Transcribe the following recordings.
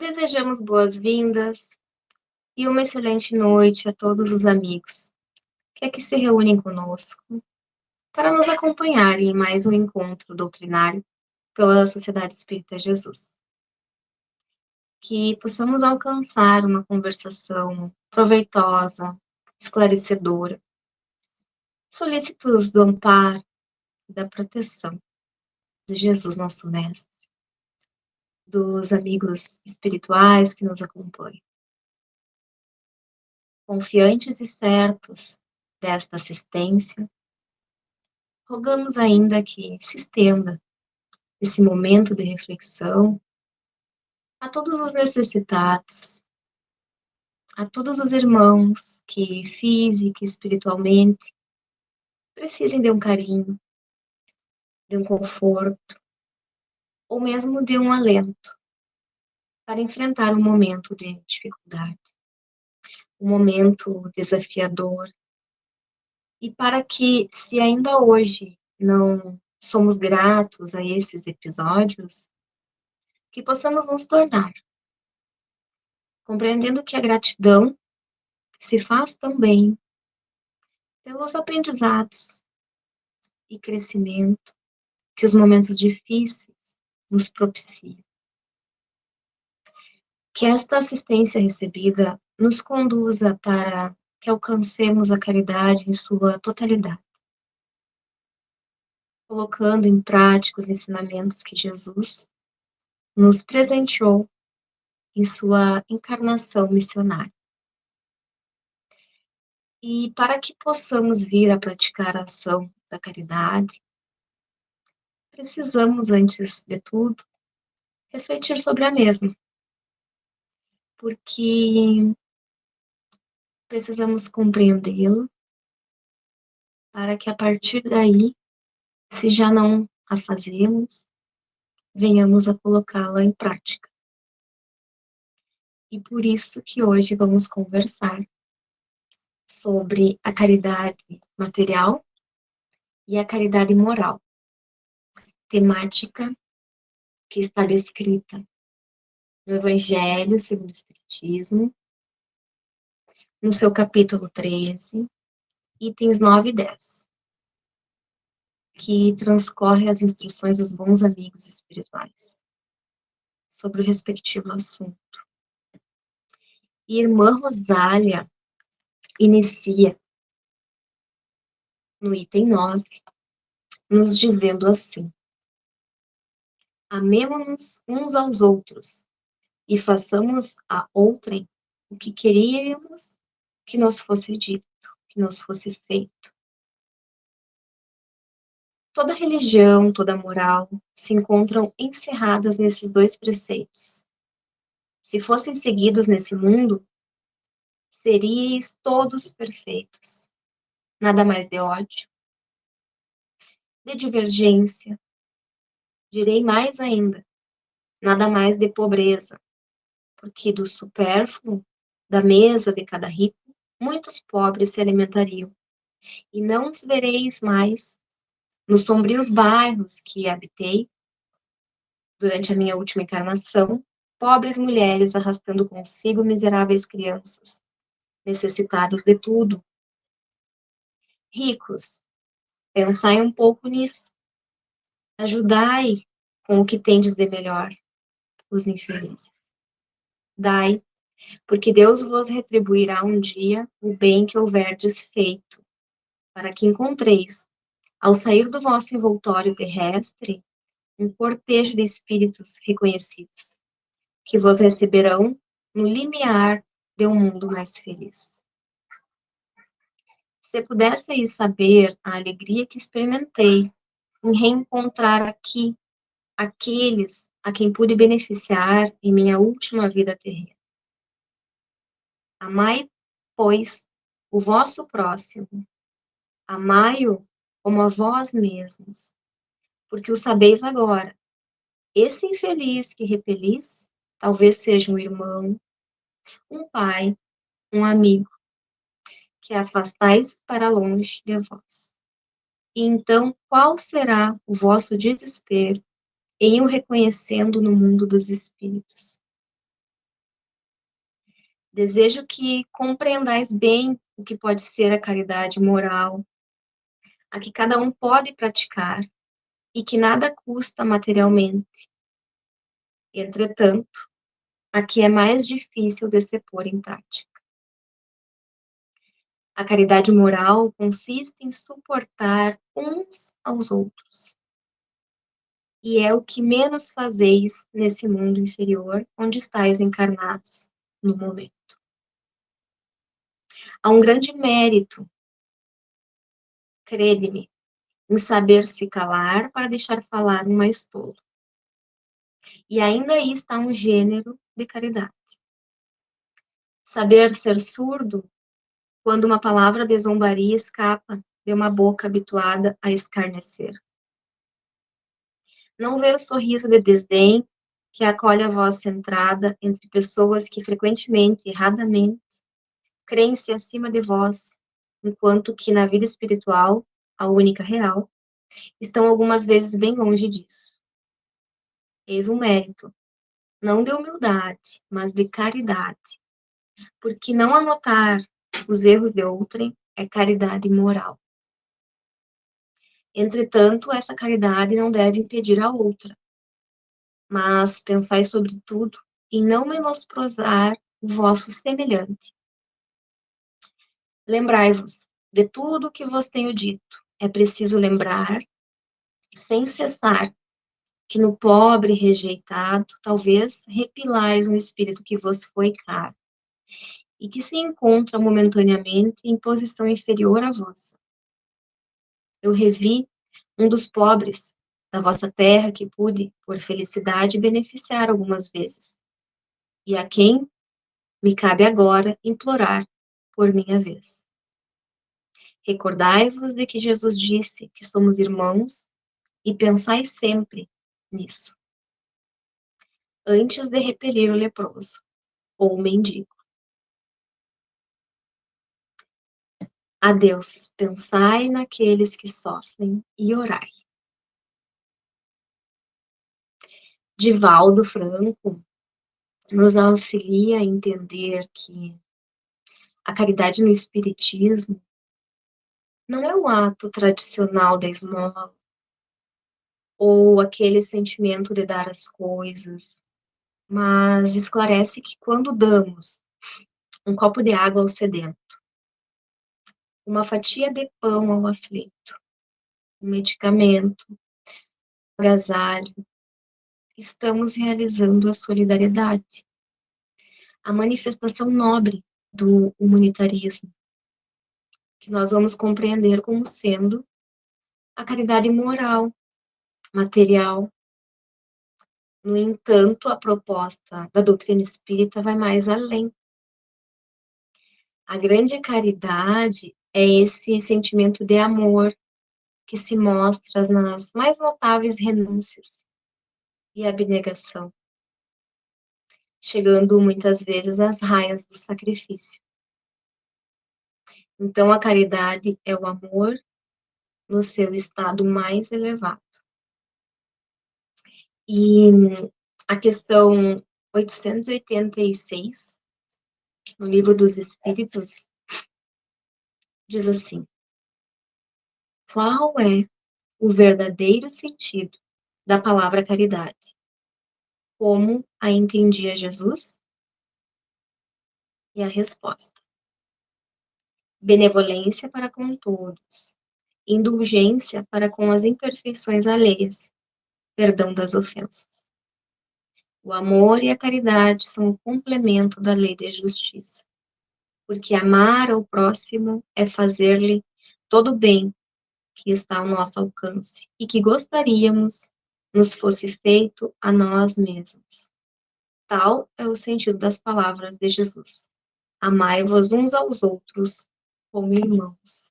Desejamos boas-vindas e uma excelente noite a todos os amigos que aqui se reúnem conosco para nos acompanharem em mais um encontro doutrinário pela Sociedade Espírita Jesus. Que possamos alcançar uma conversação proveitosa, esclarecedora, solícitos do amparo e da proteção de Jesus, nosso Mestre, dos amigos espirituais que nos acompanham. Confiantes e certos desta assistência, rogamos ainda que se estenda esse momento de reflexão a todos os necessitados, a todos os irmãos que física e espiritualmente precisem de um carinho, de um conforto, ou mesmo de um alento para enfrentar um momento de dificuldade, um momento desafiador, e para que, se ainda hoje não somos gratos a esses episódios, que possamos nos tornar, compreendendo que a gratidão se faz também pelos aprendizados e crescimento que os momentos difíceis nos propiciam. Que esta assistência recebida nos conduza para que alcancemos a caridade em sua totalidade, colocando em prática os ensinamentos que Jesus nos presenteou em sua encarnação missionária. E para que possamos vir a praticar a ação da caridade, precisamos, antes de tudo, refletir sobre a mesma, porque precisamos compreendê-la para que a partir daí, se já não a fazemos, venhamos a colocá-la em prática. E por isso que hoje vamos conversar sobre a caridade material e a caridade moral, temática que está descrita no Evangelho segundo o Espiritismo, no seu capítulo 13, itens 9 e 10, que transcorre as instruções dos bons amigos espirituais sobre o respectivo assunto. E Irmã Rosália inicia no item 9, nos dizendo assim: amemo-nos uns aos outros e façamos a outrem o que queríamos que nos fosse dito, que nos fosse feito. Toda religião, toda moral se encontram encerradas nesses dois preceitos. Se fossem seguidos nesse mundo, seríeis todos perfeitos. Nada mais de ódio, de divergência, direi mais ainda, nada mais de pobreza, porque do supérfluo da mesa de cada rico, muitos pobres se alimentariam, e não os vereis mais nos sombrios bairros que habitei durante a minha última encarnação, pobres mulheres arrastando consigo miseráveis crianças, necessitadas de tudo. Ricos, pensai um pouco nisso. Ajudai com o que tendes de melhor os infelizes. Dai, porque Deus vos retribuirá um dia o bem que houverdes feito, para que encontreis, ao sair do vosso envoltório terrestre, um cortejo de espíritos reconhecidos, que vos receberão no limiar de um mundo mais feliz. Se pudesseis saber a alegria que experimentei em reencontrar aqui aqueles a quem pude beneficiar em minha última vida terrena. Amai, pois, o vosso próximo, amai-o como a vós mesmos, porque o sabeis agora. Esse infeliz que repelis, talvez seja um irmão, um pai, um amigo, que afastais para longe de vós. E então, qual será o vosso desespero em o reconhecendo no mundo dos espíritos? Desejo que compreendais bem o que pode ser a caridade moral, a que cada um pode praticar e que nada custa materialmente. Entretanto, a que é mais difícil de se pôr em prática. A caridade moral consiste em suportar uns aos outros. E é o que menos fazeis nesse mundo inferior onde estáis encarnados no momento. Há um grande mérito, crede-me, em saber se calar para deixar falar um mais tolo. E ainda aí está um gênero de caridade. Saber ser surdo quando uma palavra de zombaria escapa de uma boca habituada a escarnecer. Não ver o sorriso de desdém que acolhe a voz centrada entre pessoas que frequentemente, erradamente, creem-se acima de vós, enquanto que na vida espiritual, a única real, estão algumas vezes bem longe disso. Eis um mérito, não de humildade, mas de caridade, porque não anotar os erros de outrem é caridade moral. Entretanto, essa caridade não deve impedir a outra, mas pensai sobretudo em não menosprezar o vosso semelhante. Lembrai-vos de tudo o que vos tenho dito. É preciso lembrar, sem cessar, que no pobre rejeitado, talvez repilais um espírito que vos foi caro, e que se encontra momentaneamente em posição inferior à vossa. Eu revi um dos pobres da vossa terra que pude, por felicidade, beneficiar algumas vezes, e a quem me cabe agora implorar por minha vez. Recordai-vos de que Jesus disse que somos irmãos e pensai sempre nisso, antes de repelir o leproso ou o mendigo. Adeus, pensai naqueles que sofrem e orai. Divaldo Franco nos auxilia a entender que a caridade no espiritismo não é o ato tradicional da esmola ou aquele sentimento de dar as coisas, mas esclarece que quando damos um copo de água ao sedento, uma fatia de pão ao aflito, um medicamento, um agasalho, estamos realizando a solidariedade, a manifestação nobre do humanitarismo, que nós vamos compreender como sendo a caridade moral, material. No entanto, a proposta da doutrina espírita vai mais além. A grande caridade é esse sentimento de amor que se mostra nas mais notáveis renúncias e abnegação, chegando muitas vezes às raias do sacrifício. Então, a caridade é o amor no seu estado mais elevado. E a questão 886, no Livro dos Espíritos, diz assim: qual é o verdadeiro sentido da palavra caridade? Como a entendia Jesus? E a resposta: benevolência para com todos, indulgência para com as imperfeições alheias, perdão das ofensas. O amor e a caridade são o complemento da lei de justiça, porque amar ao próximo é fazer-lhe todo o bem que está ao nosso alcance e que gostaríamos nos fosse feito a nós mesmos. Tal é o sentido das palavras de Jesus. Amai-vos uns aos outros como irmãos.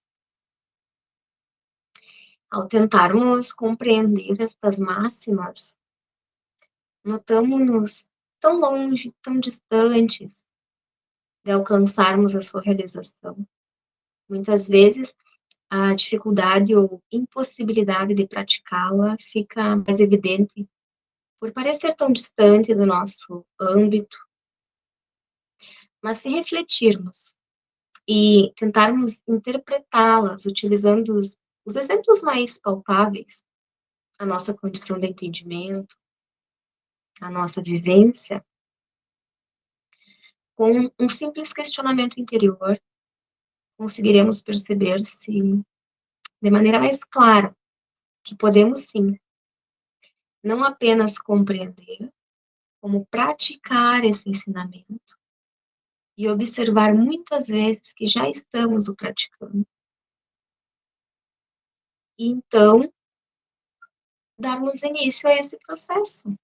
Ao tentarmos compreender estas máximas, notamos-nos tão longe, tão distantes de alcançarmos a sua realização. Muitas vezes, a dificuldade ou impossibilidade de praticá-la fica mais evidente por parecer tão distante do nosso âmbito, Mas se refletirmos e tentarmos interpretá-las utilizando os exemplos mais palpáveis, a nossa condição de entendimento, a nossa vivência, com um simples questionamento interior, conseguiremos perceber se, de maneira mais clara, que podemos sim, não apenas compreender, como praticar esse ensinamento e observar muitas vezes que já estamos o praticando. E então, darmos início a esse processo,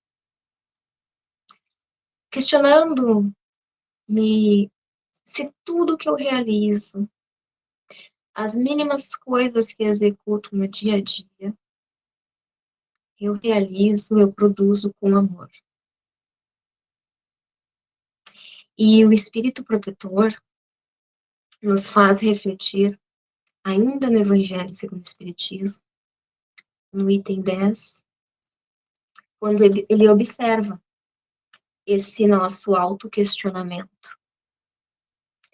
questionando-me se tudo que eu realizo, as mínimas coisas que executo no dia a dia, eu realizo, eu produzo com amor. E o espírito protetor nos faz refletir, ainda no Evangelho segundo o Espiritismo, no item 10, quando ele observa esse nosso autoquestionamento,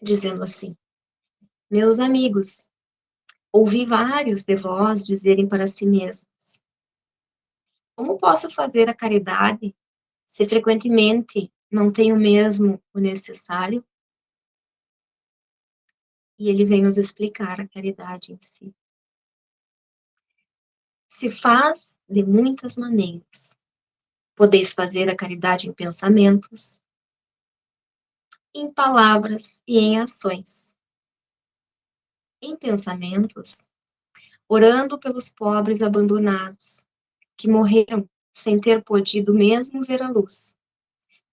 dizendo assim: meus amigos, ouvi vários de vós dizerem para si mesmos: como posso fazer a caridade se frequentemente não tenho mesmo o necessário? E ele vem nos explicar a caridade em si. Se faz de muitas maneiras. Podeis fazer a caridade em pensamentos, em palavras e em ações. Em pensamentos, orando pelos pobres abandonados, que morreram sem ter podido mesmo ver a luz.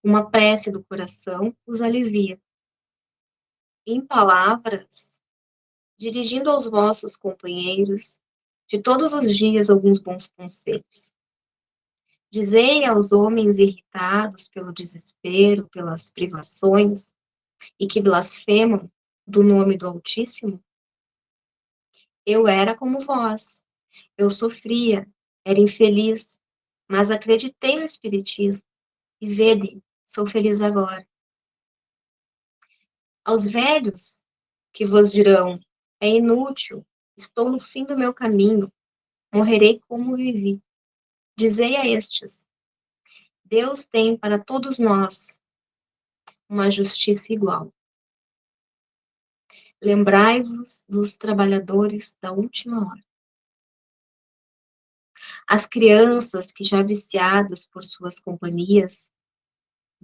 Uma prece do coração os alivia. Em palavras, dirigindo aos vossos companheiros, de todos os dias alguns bons conselhos. Dizei aos homens irritados pelo desespero, pelas privações, e que blasfemam do nome do Altíssimo: eu era como vós, eu sofria, era infeliz, mas acreditei no Espiritismo, e vede, sou feliz agora. Aos velhos, que vos dirão: é inútil, estou no fim do meu caminho, morrerei como vivi. Dizei a estes: Deus tem para todos nós uma justiça igual. Lembrai-vos dos trabalhadores da última hora. As crianças que, já viciadas por suas companhias,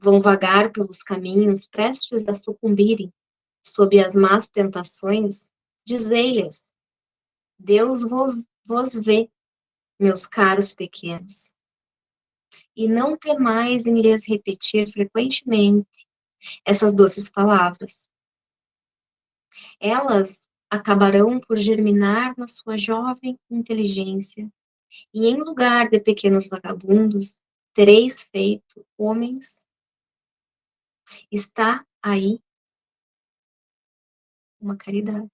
vão vagar pelos caminhos prestes a sucumbirem sob as más tentações, dizei-lhes: Deus vos vê, meus caros pequenos, e não temais em lhes repetir frequentemente essas doces palavras. Elas acabarão por germinar na sua jovem inteligência, e em lugar de pequenos vagabundos, tereis feito homens. Está aí uma caridade.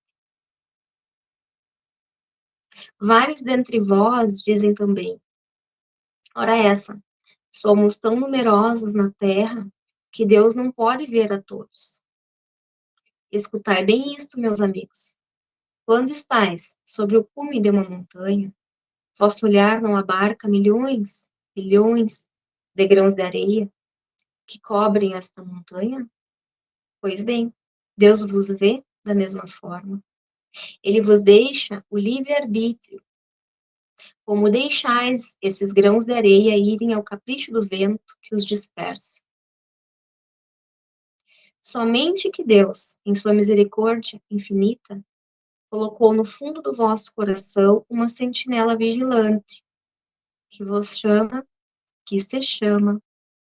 Vários dentre vós dizem também: ora essa, somos tão numerosos na terra que Deus não pode ver a todos. Escutai bem isto, meus amigos. Quando estais sobre o cume de uma montanha, vosso olhar não abarca milhões, bilhões de grãos de areia que cobrem esta montanha? Pois bem, Deus vos vê da mesma forma. Ele vos deixa o livre-arbítrio. Como deixais esses grãos de areia irem ao capricho do vento que os dispersa? Somente que Deus, em sua misericórdia infinita, colocou no fundo do vosso coração uma sentinela vigilante, que vos chama, que se chama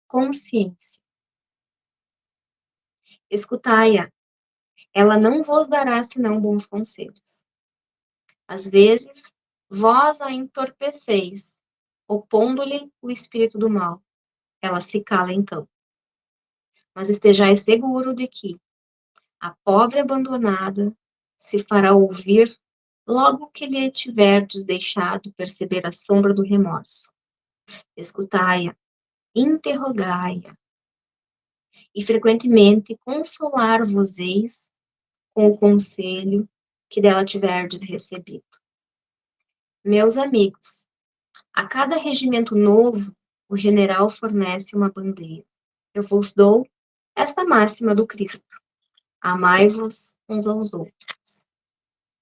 consciência. Escutai-a, ela não vos dará senão bons conselhos. Às vezes, vós a entorpeceis, opondo-lhe o espírito do mal. Ela se cala então. Mas estejais seguro de que a pobre abandonada se fará ouvir logo que lhe tiverdes deixado perceber a sombra do remorso. Escutai-a, interrogai-a. e frequentemente consolar-vos-eis com o conselho que dela tiverdes recebido. Meus amigos, a cada regimento novo, o general fornece uma bandeira. Eu vos dou esta máxima do Cristo: amai-vos uns aos outros.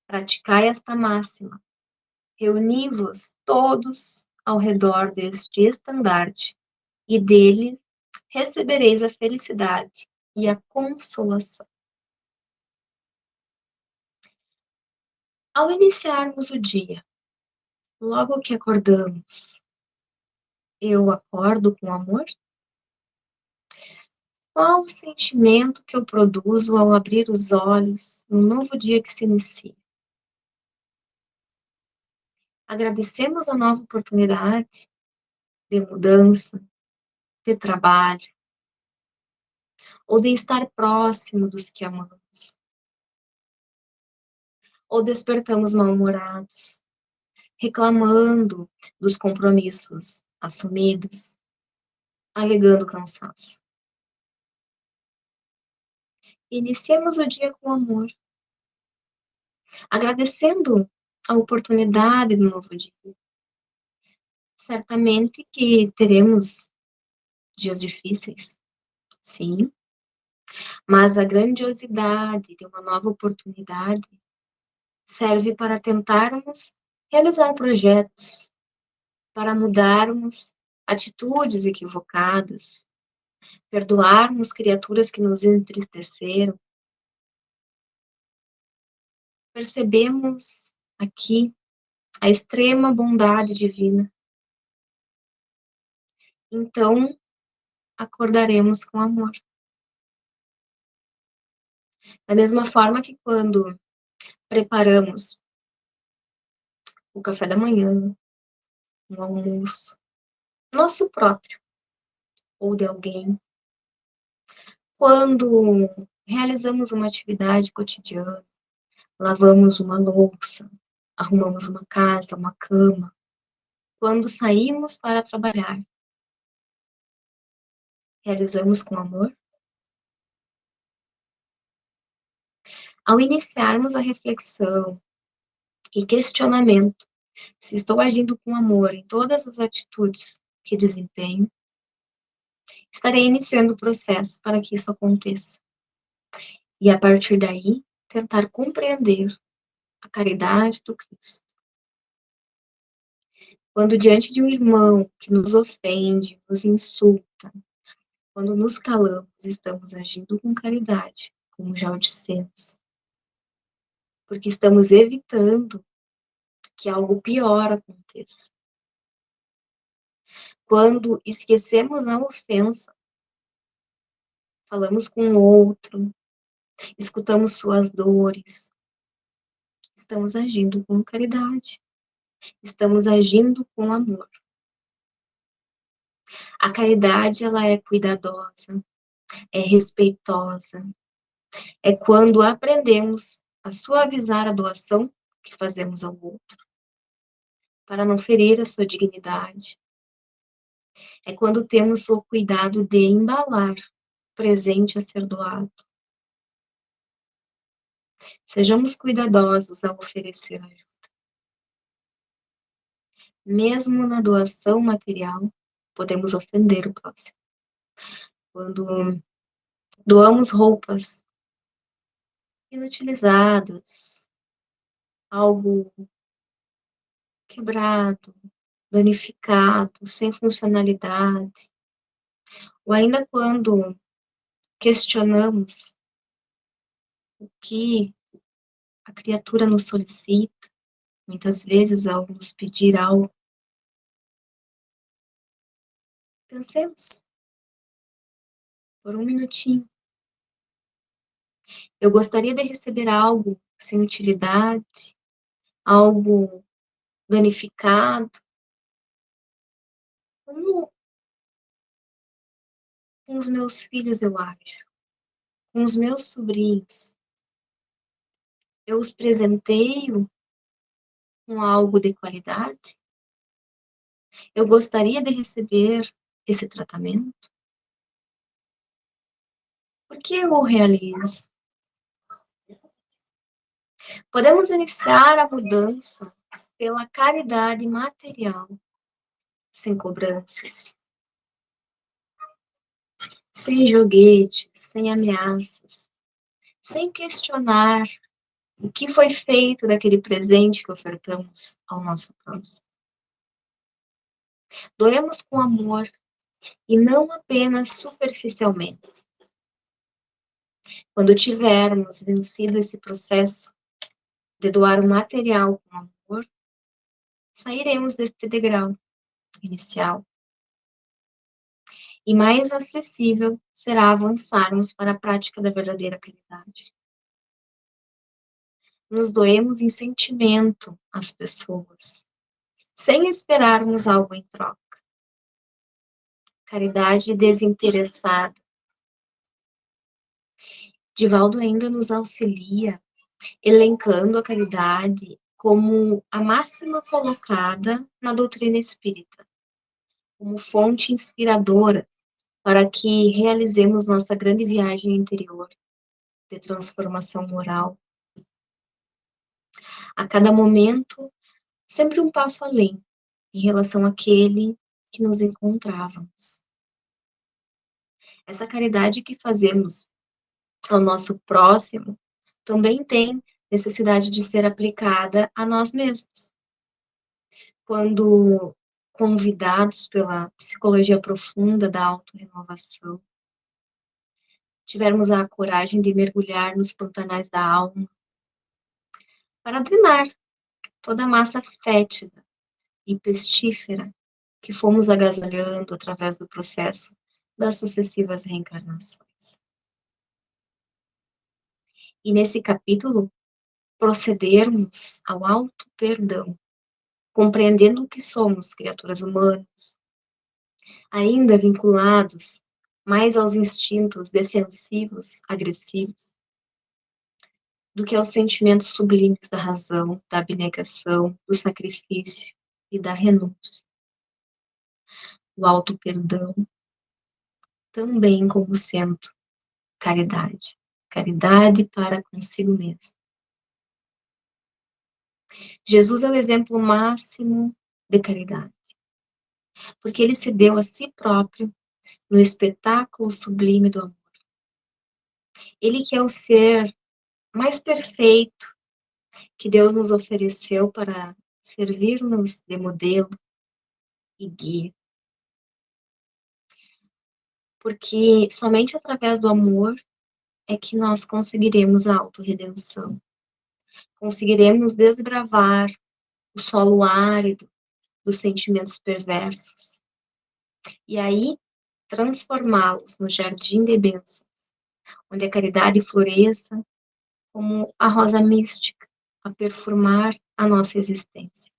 Praticai esta máxima. Reuni-vos todos ao redor deste estandarte, e dele recebereis a felicidade e a consolação. Ao iniciarmos o dia, logo que acordamos, eu acordo com amor? Qual o sentimento que eu produzo ao abrir os olhos no novo dia que se inicia? Agradecemos a nova oportunidade de mudança, de trabalho, ou de estar próximo dos que amamos. Ou despertamos mal-humorados, reclamando dos compromissos assumidos, alegando cansaço. Iniciemos o dia com amor, agradecendo a oportunidade do novo dia. Certamente que teremos dias difíceis, sim, mas a grandiosidade de uma nova oportunidade serve para tentarmos realizar projetos, para mudarmos atitudes equivocadas, perdoarmos criaturas que nos entristeceram. Percebemos aqui a extrema bondade divina. Então, acordaremos com amor. Da mesma forma que quando preparamos o café da manhã, um almoço, nosso próprio ou de alguém, quando realizamos uma atividade cotidiana, lavamos uma louça, arrumamos uma casa, uma cama, quando saímos para trabalhar, realizamos com amor? Ao iniciarmos a reflexão e questionamento se estou agindo com amor em todas as atitudes que desempenho, estarei iniciando o processo para que isso aconteça. E a partir daí, tentar compreender a caridade do Cristo. Quando diante de um irmão que nos ofende, nos insulta, quando nos calamos, estamos agindo com caridade, como já o dissemos, porque estamos evitando que algo pior aconteça. Quando esquecemos a ofensa, falamos com o outro, escutamos suas dores, estamos agindo com caridade, estamos agindo com amor. A caridade, ela é cuidadosa, é respeitosa, é quando aprendemos a suavizar a doação que fazemos ao outro, para não ferir a sua dignidade. É quando temos o cuidado de embalar o presente a ser doado. Sejamos cuidadosos ao oferecer ajuda. Mesmo na doação material, podemos ofender o próximo. Quando doamos roupas inutilizadas, algo quebrado, danificado, sem funcionalidade, ou ainda quando questionamos o que a criatura nos solicita, muitas vezes ao nos pedir algo, pensemos por um minutinho. Eu gostaria de receber algo sem utilidade, algo danificado. Como com os meus filhos eu acho, com os meus sobrinhos, eu os presenteio com algo de qualidade? Eu gostaria de receber esse tratamento? que eu realizo? Podemos iniciar a mudança pela caridade material, sem cobranças, sem joguetes, sem ameaças, sem questionar o que foi feito daquele presente que ofertamos ao nosso próximo. Doemos com amor e não apenas superficialmente. Quando tivermos vencido esse processo de doar o material com amor, sairemos deste degrau inicial. E mais acessível será avançarmos para a prática da verdadeira caridade. Nos doemos em sentimento às pessoas, sem esperarmos algo em troca. Caridade desinteressada. Divaldo ainda nos auxilia, elencando a caridade como a máxima colocada na doutrina espírita, como fonte inspiradora para que realizemos nossa grande viagem interior de transformação moral. A cada momento, sempre um passo além, em relação àquele que nos encontrávamos. Essa caridade que fazemos ao nosso próximo também tem necessidade de ser aplicada a nós mesmos. Quando convidados pela psicologia profunda da autorrenovação, tivermos a coragem de mergulhar nos pantanais da alma para drenar toda a massa fétida e pestífera que fomos agasalhando através do processo das sucessivas reencarnações. E nesse capítulo, procedermos ao auto-perdão, compreendendo que somos criaturas humanas, ainda vinculados mais aos instintos defensivos, agressivos, do que aos sentimentos sublimes da razão, da abnegação, do sacrifício e da renúncia. O auto-perdão também como sendo caridade. Caridade para consigo mesmo. Jesus é o exemplo máximo de caridade, porque ele se deu a si próprio no espetáculo sublime do amor. Ele que é o ser mais perfeito que Deus nos ofereceu para servir-nos de modelo e guia. Porque somente através do amor é que nós conseguiremos a autorredenção. Conseguiremos desbravar o solo árido dos sentimentos perversos. E aí, transformá-los no jardim de bênçãos, onde a caridade floresça como a rosa mística, a perfumar a nossa existência.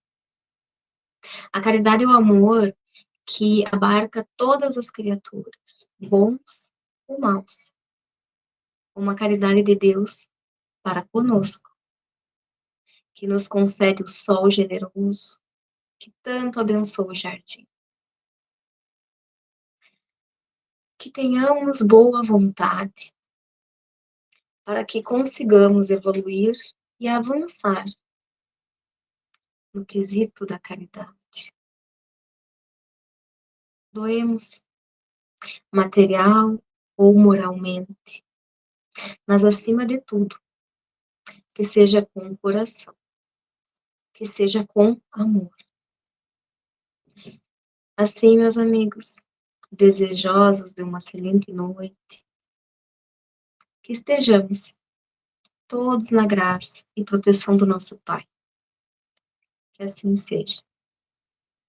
A caridade é o amor que abarca todas as criaturas, bons ou maus. Uma caridade de Deus para conosco, que nos concede o sol generoso, que tanto abençoa o jardim. Que tenhamos boa vontade, para que consigamos evoluir e avançar no quesito da caridade. Doemos material ou moralmente, mas acima de tudo, que seja com o coração, que seja com amor. Assim, meus amigos, desejosos de uma excelente noite, que estejamos todos na graça e proteção do nosso Pai. Que assim seja.